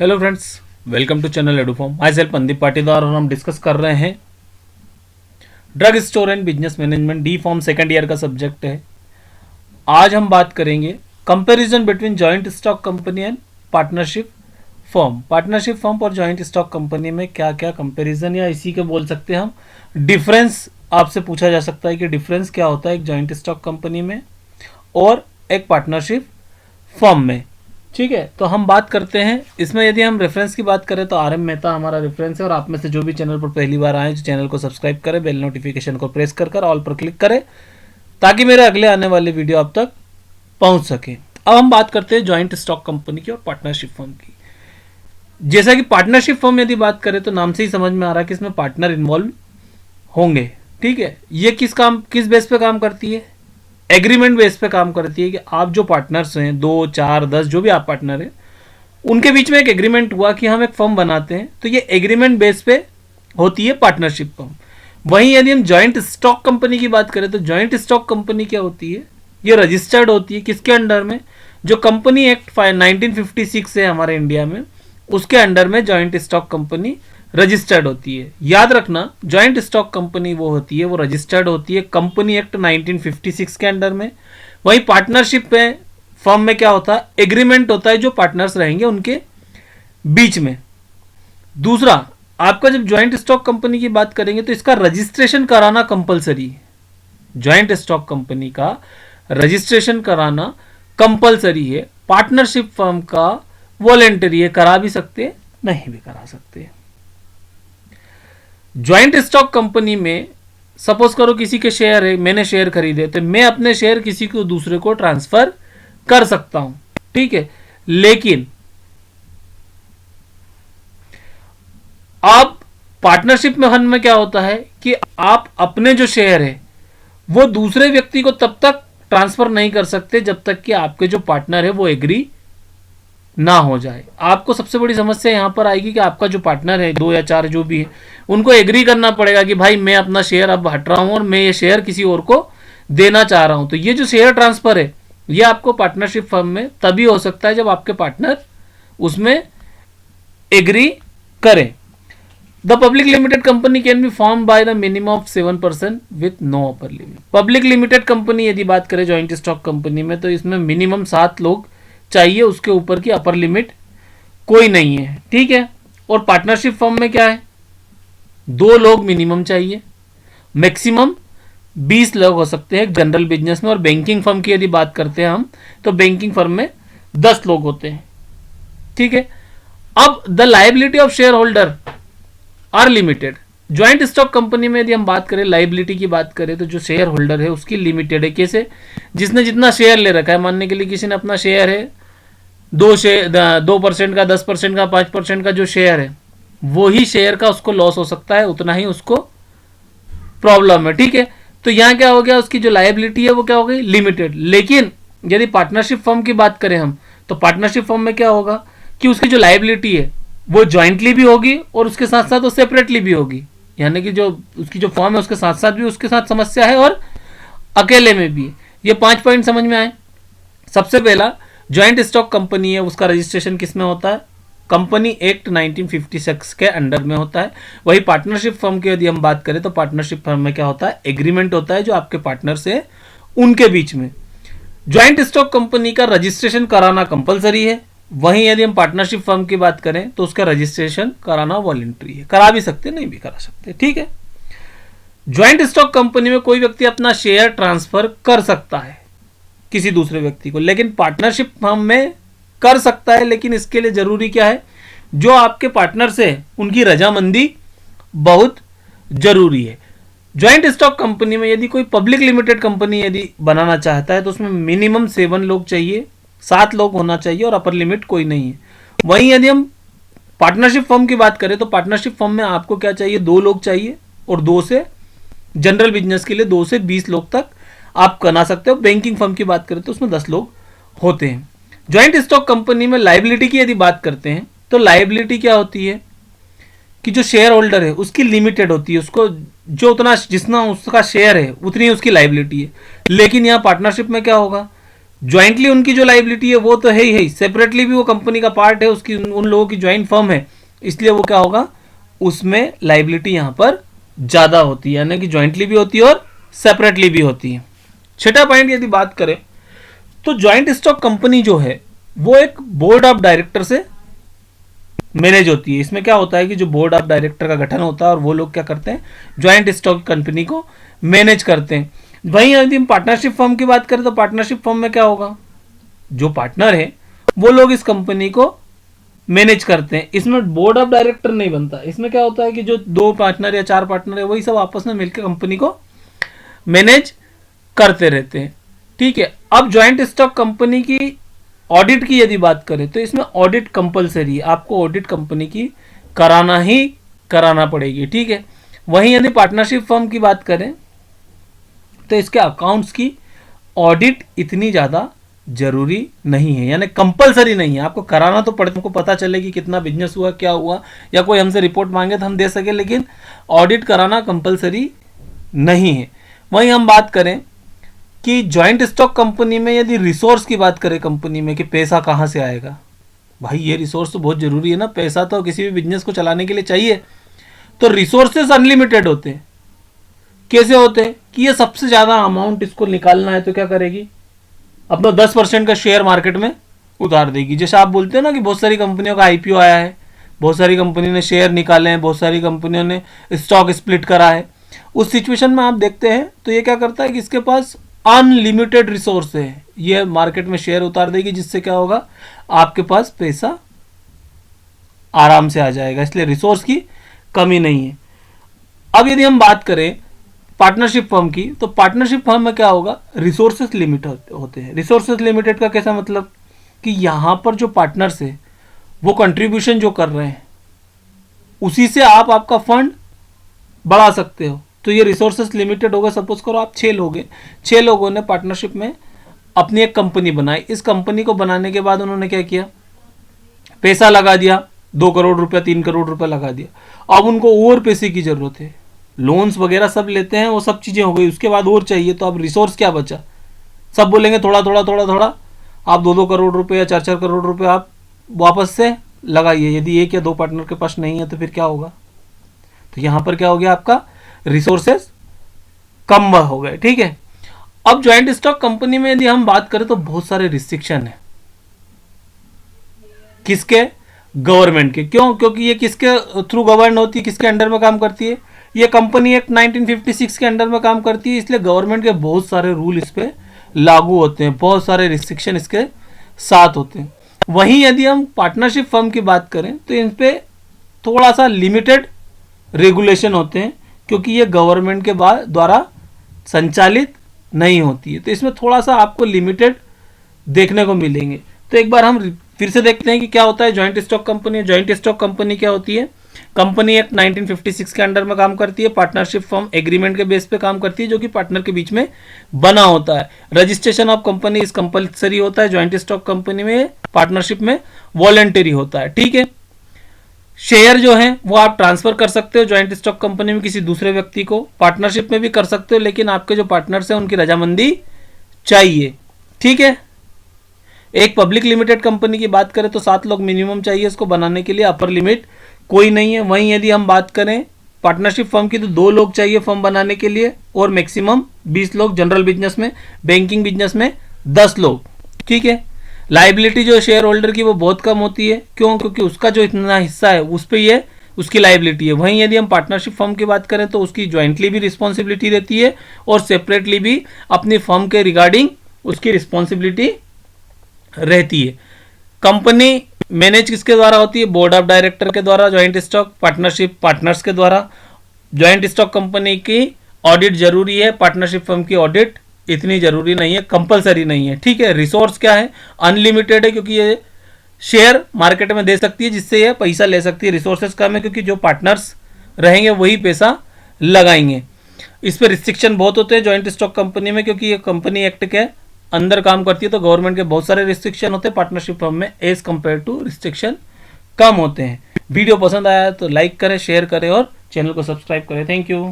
Hello friends, welcome to channel Eduform. Myself Mandeep Patidar और हम discuss कर रहे हैं drug store and business management D pharm second year का सब्जेक्ट है। आज हम बात करेंगे comparison between joint stock company and partnership firm. Partnership firm और जॉइंट स्टॉक कंपनी में क्या क्या कंपैरिजन या इसी के बोल सकते हैं हम डिफरेंस। आपसे पूछा जा सकता है कि डिफरेंस क्या होता है एक जॉइंट स्टॉक कंपनी में और एक पार्टनरशिप फर्म में। ठीक है, तो हम बात करते हैं इसमें। यदि हम रेफरेंस की बात करें तो आर एम मेहता हमारा रेफरेंस है और आप में से जो भी चैनल पर पहली बार आए तो चैनल को सब्सक्राइब करें, बेल नोटिफिकेशन को प्रेस कर ऑल पर क्लिक करें ताकि मेरे अगले आने वाले वीडियो आप तक पहुंच सके। अब हम बात करते हैं जॉइंट स्टॉक कंपनी की और पार्टनरशिप फर्म की। जैसा कि पार्टनरशिप फर्म यदि बात करें तो नाम से ही समझ में आ रहा है कि इसमें पार्टनर इन्वॉल्व होंगे। ठीक है, ये किस बेस पे काम करती है? एग्रीमेंट बेस पे काम करती है कि आप जो पार्टनर्स हैं 2, 4, 10 जो भी आप पार्टनर हैं उनके बीच में एक एग्रीमेंट हुआ कि हम एक फर्म बनाते हैं, तो ये एग्रीमेंट बेस पे होती है पार्टनरशिप फर्म। वहीं यदि हम जॉइंट स्टॉक कंपनी की बात करें तो जॉइंट स्टॉक कंपनी क्या होती है? ये रजिस्टर्ड होती है किसके अंडर में? जो कंपनी एक्ट 1956 है हमारे इंडिया में, उसके अंडर में जॉइंट स्टॉक कंपनी रजिस्टर्ड होती है। याद रखना, जॉइंट स्टॉक कंपनी वो होती है, वो रजिस्टर्ड होती है कंपनी एक्ट 1956 के अंडर में। वही पार्टनरशिप में फर्म में क्या होता है? एग्रीमेंट होता है जो पार्टनर्स रहेंगे उनके बीच में। दूसरा, आपका जब जॉइंट स्टॉक कंपनी की बात करेंगे तो इसका रजिस्ट्रेशन कराना कंपलसरी है। जॉइंट स्टॉक कंपनी का रजिस्ट्रेशन कराना कंपलसरी है। पार्टनरशिप फर्म का वॉलेंटरी है, करा भी सकते नहीं भी करा सकते। ज्वाइंट स्टॉक कंपनी में सपोज करो किसी के शेयर है, मैंने शेयर खरीदे तो मैं अपने शेयर किसी को दूसरे को ट्रांसफर कर सकता हूं। ठीक है, लेकिन आप पार्टनरशिप में फंड में क्या होता है कि आप अपने जो शेयर है वो दूसरे व्यक्ति को तब तक ट्रांसफर नहीं कर सकते जब तक कि आपके जो पार्टनर है वो एग्री ना हो जाए। आपको सबसे बड़ी समस्या यहां पर आएगी कि आपका जो पार्टनर है 2 या 4 जो भी है उनको एग्री करना पड़ेगा कि भाई मैं अपना शेयर अब हट रहा हूं और मैं ये शेयर किसी और को देना चाह रहा हूं। तो ये जो शेयर ट्रांसफर है ये आपको पार्टनरशिप फर्म में तभी हो सकता है जब आपके पार्टनर उसमें एग्री करें। The public limited company can be form by the minimum of 7% with no upper limit. Public limited company यदि बात करें जॉइंट स्टॉक कंपनी में तो इसमें मिनिमम 7 लोग चाहिए, उसके ऊपर की अपर लिमिट कोई नहीं है। ठीक है, और पार्टनरशिप फर्म में क्या है? 2 लोग मिनिमम चाहिए, मैक्सिमम 20 लोग हो सकते हैं जनरल बिजनेस में। और बैंकिंग फर्म की यदि बात करते हैं हम तो बैंकिंग फर्म में 10 लोग होते हैं। ठीक है, अब the liability of share holder are limited. Joint stock company में यदि हम बात करें लायबिलिटी की बात करें तो जो शेयर होल्डर है उसकी लिमिटेड है। कैसे? जिसने जितना शेयर ले रखा है, मानने के लिए किसी ने अपना शेयर है 2% का, 10% का, 5% का जो शेयर है वो ही शेयर का उसको लॉस हो सकता है, उतना ही उसको प्रॉब्लम है। ठीक है, तो यहां क्या हो गया? उसकी जो लायबिलिटी है वो क्या हो गई? लिमिटेड। लेकिन यदि पार्टनरशिप फर्म की बात करें हम तो पार्टनरशिप फर्म में क्या होगा कि उसकी जो लायबिलिटी है वो ज्वाइंटली भी होगी और उसके साथ साथ वो सेपरेटली भी होगी। यानी कि जो उसकी जो फर्म है उसके साथ साथ भी उसके साथ समस्या है और अकेले में भी है। ये 5 पॉइंट समझ में आए। सबसे पहला, ज्वाइंट स्टॉक कंपनी है उसका रजिस्ट्रेशन किस में होता है? कंपनी एक्ट 1956 के अंडर में होता है। वही पार्टनरशिप फर्म की यदि हम बात करें तो पार्टनरशिप फर्म में क्या होता है? एग्रीमेंट होता है जो आपके पार्टनर से उनके बीच में। ज्वाइंट स्टॉक कंपनी का रजिस्ट्रेशन कराना कंपलसरी है। वहीं यदि हम पार्टनरशिप फर्म की बात करें तो उसका रजिस्ट्रेशन कराना वॉलंटरी है, करा भी सकते नहीं भी करा सकते। ठीक है, ज्वाइंट स्टॉक कंपनी में कोई व्यक्ति अपना शेयर ट्रांसफर कर सकता है किसी दूसरे व्यक्ति को, लेकिन पार्टनरशिप फर्म में कर सकता है। लेकिन इसके लिए जरूरी क्या है? जो आपके पार्टनर से उनकी रजामंदी बहुत जरूरी है। ज्वाइंट स्टॉक कंपनी में यदि कोई पब्लिक लिमिटेड कंपनी यदि बनाना चाहता है तो उसमें मिनिमम 7 लोग चाहिए, 7 लोग होना चाहिए और अपर लिमिट कोई नहीं है। वहीं यदि हम पार्टनरशिप फर्म की बात करें तो पार्टनरशिप फर्म में आपको क्या चाहिए? 2 लोग चाहिए और 2 से जनरल बिजनेस के लिए 2 से 20 लोग तक आप बना सकते हो। बैंकिंग फर्म की बात करें तो उसमें 10 लोग होते हैं। ज्वाइंट स्टॉक कंपनी में लायबिलिटी की यदि बात करते हैं तो लायबिलिटी क्या होती है कि जो शेयर होल्डर है उसकी लिमिटेड होती है, उसको जो उतना जितना उसका शेयर है उतनी उसकी लायबिलिटी है। लेकिन यहाँ पार्टनरशिप में क्या होगा? ज्वाइंटली उनकी जो लाइबिलिटी है वो तो है ही, सेपरेटली भी वो कंपनी का पार्ट है, उसकी उन लोगों की ज्वाइंट फर्म है, इसलिए वो क्या होगा, उसमें लाइबिलिटी यहां पर ज्यादा होती है, यानी कि ज्वाइंटली भी होती है और सेपरेटली भी होती है। छठा पॉइंट यदि बात करें तो ज्वाइंट स्टॉक कंपनी जो है वो एक बोर्ड ऑफ डायरेक्टर से मैनेज होती है। इसमें क्या होता है कि जो बोर्ड ऑफ डायरेक्टर का गठन होता है और वो लोग क्या करते हैं, ज्वाइंट स्टॉक कंपनी को मैनेज करते हैं। वहीं यदि हम पार्टनरशिप फर्म की बात करें तो पार्टनरशिप फर्म में क्या होगा, जो पार्टनर है वो लोग इस कंपनी को मैनेज करते हैं। इसमें बोर्ड ऑफ डायरेक्टर नहीं बनता, इसमें क्या होता है कि जो 2 पार्टनर या 4 पार्टनर है वही सब आपस में मिलकर कंपनी को मैनेज करते रहते हैं। ठीक है, अब ज्वाइंट स्टॉक कंपनी की ऑडिट की यदि बात करें तो इसमें ऑडिट कंपलसरी है, आपको ऑडिट कंपनी की कराना ही कराना पड़ेगी। ठीक है, वहीं यदि पार्टनरशिप फर्म की बात करें तो इसके अकाउंट्स की ऑडिट इतनी ज़्यादा जरूरी नहीं है, यानी कंपलसरी नहीं है, आपको कराना तो पड़े, तुमको पता चले कि कितना बिजनेस हुआ, क्या हुआ, या कोई हमसे रिपोर्ट मांगे तो हम दे सके, लेकिन ऑडिट कराना कंपलसरी नहीं है। वहीं हम बात करें कि ज्वाइंट स्टॉक कंपनी में यदि रिसोर्स की बात करें कंपनी में कि पैसा कहाँ से आएगा, भाई ये रिसोर्स तो बहुत जरूरी है ना, पैसा तो किसी भी बिजनेस को चलाने के लिए चाहिए। तो रिसोर्सेज अनलिमिटेड होते हैं। कैसे होते हैं कि ये सबसे ज़्यादा अमाउंट इसको निकालना है तो क्या करेगी, अपना 10% का शेयर मार्केट में उतार देगी। जैसे आप बोलते हैं ना कि बहुत सारी कंपनियों का आईपीओ आया है, बहुत सारी कंपनी ने शेयर निकाले हैं, बहुत सारी कंपनियों ने स्टॉक स्प्लिट करा है, उस सिचुएशन में आप देखते हैं तो ये क्या करता है कि इसके पास अनलिमिटेड रिसोर्स है, ये मार्केट में शेयर उतार देगी, जिससे क्या होगा, आपके पास पैसा आराम से आ जाएगा, इसलिए रिसोर्स की कमी नहीं है। अब यदि हम बात करें पार्टनरशिप फर्म की, तो पार्टनरशिप फर्म में क्या होगा, रिसोर्सेस लिमिटेड होते हैं। रिसोर्सेस लिमिटेड का कैसा मतलब कि यहां पर जो पार्टनर्स है वो कंट्रीब्यूशन जो कर रहे हैं उसी से आप आपका फंड बढ़ा सकते हो, तो ये रिसोर्सेस लिमिटेड होगा। सपोज करो आप 6 लोग हैं, 6 लोगों ने पार्टनरशिप में अपनी एक कंपनी बनाई, इस कंपनी को बनाने के बाद उन्होंने क्या किया, पैसा लगा दिया, 2 करोड़ रुपया 3 करोड़ रुपया लगा दिया। अब उनको और पैसे की जरूरत है, लोन्स वगैरह सब लेते हैं, वो सब चीज़ें हो गई, उसके बाद और चाहिए, तो अब रिसोर्स क्या बचा, सब बोलेंगे थोड़ा थोड़ा थोड़ा थोड़ा, आप 2-2 करोड़ रुपए या 4-4 करोड़ रुपए आप वापस से लगाइए। यदि 1 या 2 पार्टनर के पास नहीं है तो फिर क्या होगा, तो यहां पर क्या हो गया, आपका रिसोर्सेस कम हो गए। ठीक है, अब ज्वाइंट स्टॉक कंपनी में यदि हम बात करें तो बहुत सारे रिस्ट्रिक्शन है, किसके, गवर्नमेंट के। क्यों, क्योंकि ये किसके थ्रू गवर्न होती है, किसके अंडर में काम करती है, ये कंपनी एक्ट 1956 के अंडर में काम करती है, इसलिए गवर्नमेंट के बहुत सारे रूल इस पे लागू होते हैं, बहुत सारे रिस्ट्रिक्शन इसके साथ होते हैं। वहीं यदि हम पार्टनरशिप फर्म की बात करें तो इन पे थोड़ा सा लिमिटेड रेगुलेशन होते हैं, क्योंकि ये गवर्नमेंट के द्वारा संचालित नहीं होती है, तो इसमें थोड़ा सा आपको लिमिटेड देखने को मिलेंगे। तो एक बार हम फिर से देखते हैं कि क्या होता है joint stock company. Joint stock company क्या होती है, कंपनी एक्ट 1956 के अंडर में काम करती है, पार्टनरशिप फर्म एग्रीमेंट के बेस पे काम करती है, जो कि पार्टनर के बीच में बना होता है। रजिस्ट्रेशन ऑफ कंपनी इस कंपलसरी होता है, ज्वाइंट स्टॉक कंपनी में, पार्टनरशिप में वॉलंटरी होता है। ठीक है, शेयर जो है वो आप ट्रांसफर कर सकते हो ज्वाइंट स्टॉक कंपनी में किसी दूसरे व्यक्ति को, पार्टनरशिप में भी कर सकते हो, लेकिन आपके जो पार्टनर्स हैं उनकी रजामंदी चाहिए। ठीक है, एक पब्लिक लिमिटेड कंपनी की बात करें तो 7 लोग मिनिमम चाहिए इसको बनाने के लिए, अपर लिमिट कोई नहीं है। वहीं यदि हम बात करें पार्टनरशिप फर्म की तो 2 लोग चाहिए फर्म बनाने के लिए, और मैक्सिमम 20 लोग जनरल बिजनेस में, बैंकिंग बिजनेस में 10 लोग। ठीक है, लाइबिलिटी जो शेयर होल्डर की वो बहुत कम होती है, क्यों, क्योंकि उसका जो इतना हिस्सा है उस पर ये उसकी लाइबिलिटी है। वहीं यदि हम पार्टनरशिप फर्म की बात करें तो उसकी ज्वाइंटली भी रिस्पॉन्सिबिलिटी रहती है और सेपरेटली भी अपनी फर्म के रिगार्डिंग उसकी रिस्पॉन्सिबिलिटी रहती है। कंपनी मैनेज किसके द्वारा होती है, बोर्ड ऑफ डायरेक्टर के द्वारा, ज्वाइंट स्टॉक पार्टनरशिप पार्टनर्स के द्वारा। ज्वाइंट स्टॉक कंपनी की ऑडिट जरूरी है, पार्टनरशिप फर्म की ऑडिट इतनी जरूरी नहीं है, कंपलसरी नहीं है। ठीक है, रिसोर्स क्या है, अनलिमिटेड है, क्योंकि ये शेयर मार्केट में दे सकती है जिससे ये पैसा ले सकती है। रिसोर्सेज कम है क्योंकि जो पार्टनर्स रहेंगे वही पैसा लगाएंगे। इस पर रिस्ट्रिक्शन बहुत होते हैं ज्वाइंट स्टॉक कंपनी में, क्योंकि ये कंपनी एक्ट के अंदर काम करती है, तो गवर्नमेंट के बहुत सारे रिस्ट्रिक्शन होते हैं। पार्टनरशिप फर्म में एज कंपेयर टू रिस्ट्रिक्शन कम होते हैं। वीडियो पसंद आया तो लाइक करें, शेयर करें और चैनल को सब्सक्राइब करें। Thank you.